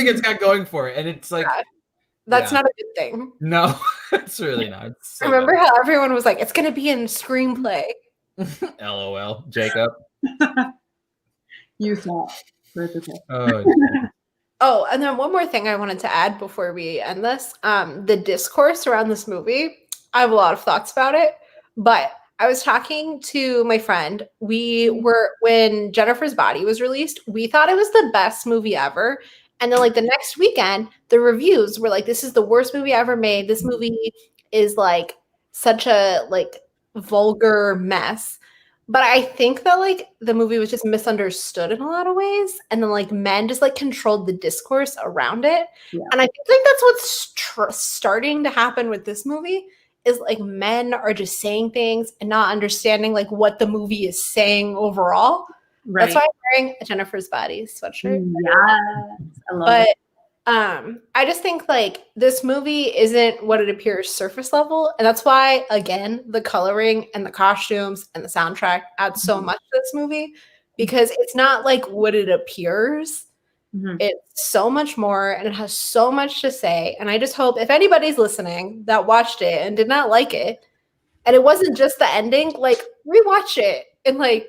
it's got going for it, and it's like that's not a good thing. No, it's really not. So remember how everyone was like, it's going to be in screenplay. LOL, Jacob. You thought. Oh, and then one more thing I wanted to add before we end this. The discourse around this movie, I have a lot of thoughts about it, but I was talking to my friend. When Jennifer's Body was released, we thought it was the best movie ever. And then like the next weekend, the reviews were like, this is the worst movie ever made. This movie is like such a like vulgar mess. But I think that like the movie was just misunderstood in a lot of ways. And then like men just like controlled the discourse around it. Yeah. And I think that's what's starting to happen with this movie is like men are just saying things and not understanding like what the movie is saying overall. Right. That's why I'm wearing a Jennifer's Body sweatshirt. Yeah, I love it. I just think like this movie isn't what it appears surface level, and that's why again the coloring and the costumes and the soundtrack add so much to this movie because it's not like what it appears. It's so much more, and it has so much to say. And I just hope if anybody's listening that watched it and did not like it, and it wasn't just the ending, like rewatch it and like.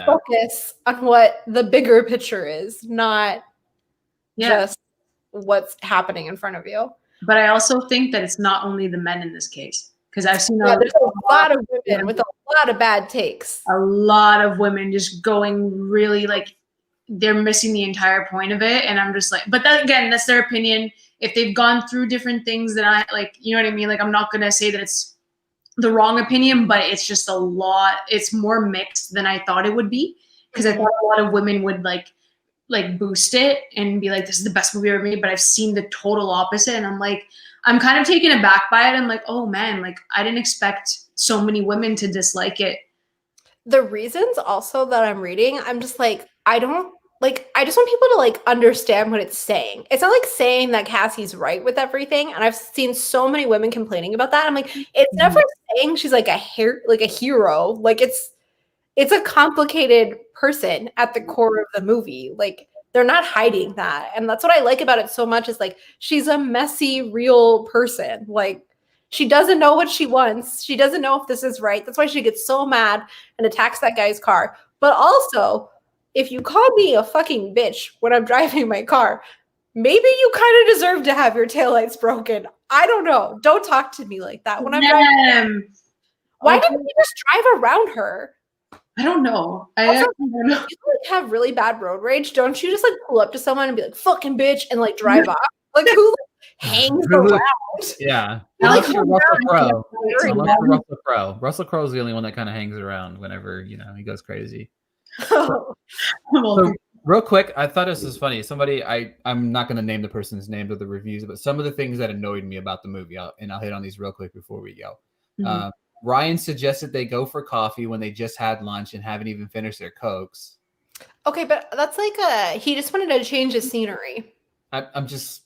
Focus on what the bigger picture is, not just what's happening in front of you. But I also think that it's not only the men in this case, because I've seen there's a lot of women with a lot of bad takes. A lot of women just going really like they're missing the entire point of it, and I'm just like, but then again, that's their opinion. If they've gone through different things, then I like, you know what I mean? Like, I'm not gonna say that it's the wrong opinion, but it's just a lot. It's more mixed than I thought it would be, because I thought a lot of women would like boost it and be like, this is the best movie ever made. But I've seen the total opposite, and I'm like, I'm kind of taken aback by it. I'm like, oh man, like I didn't expect so many women to dislike it. The reasons also that I'm reading, I'm just like, I just want people to like understand what it's saying. It's not like saying that Cassie's right with everything. And I've seen so many women complaining about that. I'm like, it's never saying she's like a hero. Like it's a complicated person at the core of the movie. Like they're not hiding that. And that's what I like about it so much is like, she's a messy, real person. Like she doesn't know what she wants. She doesn't know if this is right. That's why she gets so mad and attacks that guy's car. But also, if you call me a fucking bitch when I'm driving my car, maybe you kind of deserve to have your taillights broken. I don't know. Don't talk to me like that when I'm driving. Why didn't you just drive around her? I don't know. Also, don't know. You like have really bad road rage. Don't you just like pull up to someone and be like, fucking bitch, and like drive off? Like who hangs around? Yeah. Unless you're Russell Crowe. Unless you're Russell Crowe. Russell Crowe's the only one that kind of hangs around whenever, you know, he goes crazy. So real quick, I thought this was funny. Somebody, I'm not going to name the person's name of the reviews, but some of the things that annoyed me about the movie, I'll hit on these real quick before we go. Mm-hmm. Ryan suggested they go for coffee when they just had lunch and haven't even finished their Cokes. Okay, but that's like he just wanted to change his scenery. I'm just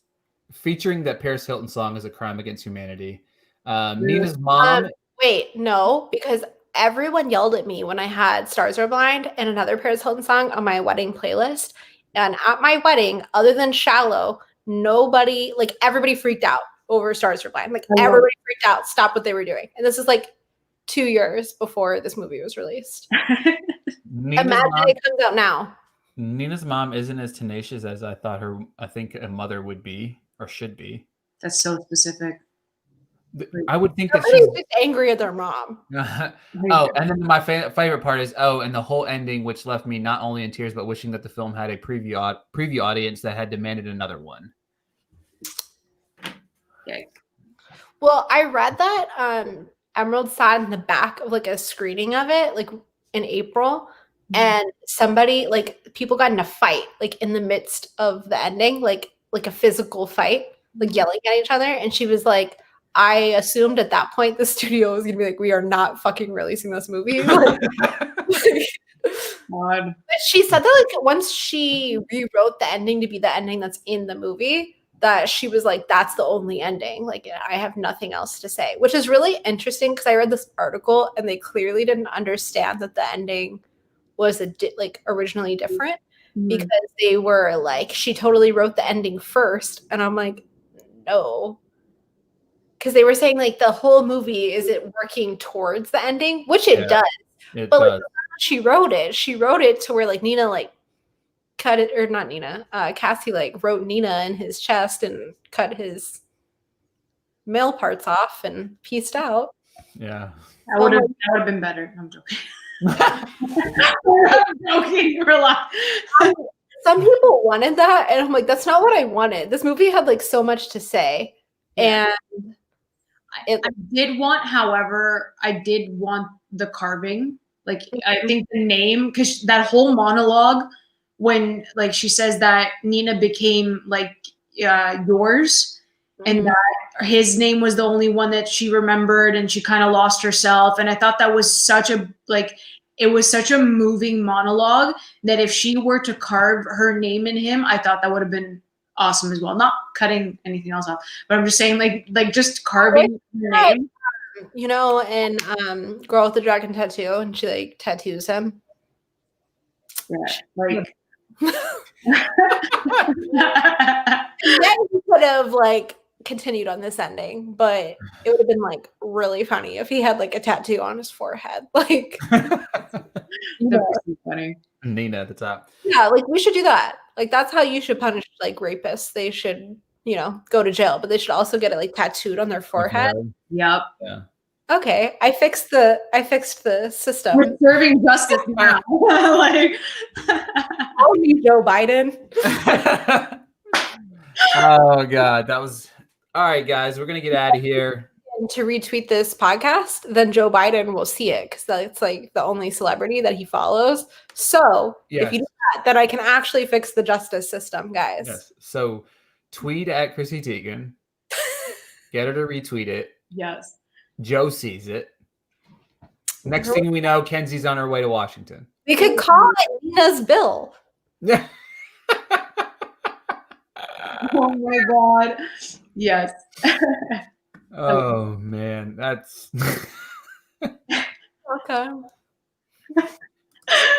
featuring that Paris Hilton song as a crime against humanity. Nina's mom. Wait, no, because everyone yelled at me when I had Stars Are Blind and another Paris Hilton song on my wedding playlist. And at my wedding, other than Shallow, nobody, like everybody freaked out over Stars Are Blind. Like everybody freaked out, stopped what they were doing. And this is like 2 years before this movie was released. Imagine it comes out now. Nina's mom isn't as tenacious as I think a mother would be or should be. That's so specific. I would think that she's just angry at their mom. Oh, and then my favorite part is and the whole ending, which left me not only in tears but wishing that the film had a preview audience that had demanded another one. Okay. Well, I read that Emerald sat in the back of like a screening of it, like in April, and somebody, like people got in a fight, like in the midst of the ending, like a physical fight, like yelling at each other, and she was like, I assumed at that point the studio was gonna be like, we are not fucking releasing this movie. Like, she said that like once she rewrote the ending to be the ending that's in the movie, that she was like, that's the only ending. Like I have nothing else to say, which is really interesting because I read this article and they clearly didn't understand that the ending was like originally different because they were like, she totally wrote the ending first. And I'm like, no. Because they were saying like the whole movie isn't working towards the ending, which it does. But does. Like, she wrote it to where like Nina like cut it, or not Nina, Cassie like wrote Nina in his chest and cut his male parts off and pieced out. Yeah. That would have been better. I'm joking. I'm joking. Relax. Some people wanted that, and I'm like, that's not what I wanted. This movie had like so much to say. And I did want the carving. Like I think the name, because that whole monologue when like she says that Nina became like yours, and that his name was the only one that she remembered, and she kind of lost herself. And I thought that was such a moving monologue that if she were to carve her name in him, I thought that would have been awesome as well. Not cutting anything else off, but I'm just saying like just carving her name. You know, and Girl with the Dragon Tattoo, and she like tattoos him. Yeah, like yeah, he could have like continued on this ending, but it would have been like really funny if he had like a tattoo on his forehead. Like funny. Nina at the top. Yeah, like we should do that. Like that's how you should punish like rapists. They should, you know, go to jail, but they should also get it like tattooed on their forehead. Yep. Yeah. Okay, I fixed the system. We're serving justice now. Like, Oh, you Joe Biden. Oh God, that was all right, guys. We're gonna get out of here. To retweet this podcast, then Joe Biden will see it because that's like the only celebrity that he follows. So if you do that, then I can actually fix the justice system, guys. Yes. So tweet at Chrissy Teigen. Get her to retweet it. yes. Joe sees it. Next thing we know, Kenzie's on her way to Washington. We could call it Nina's bill. Yeah. Oh my God. Yes. Oh man, that's Okay.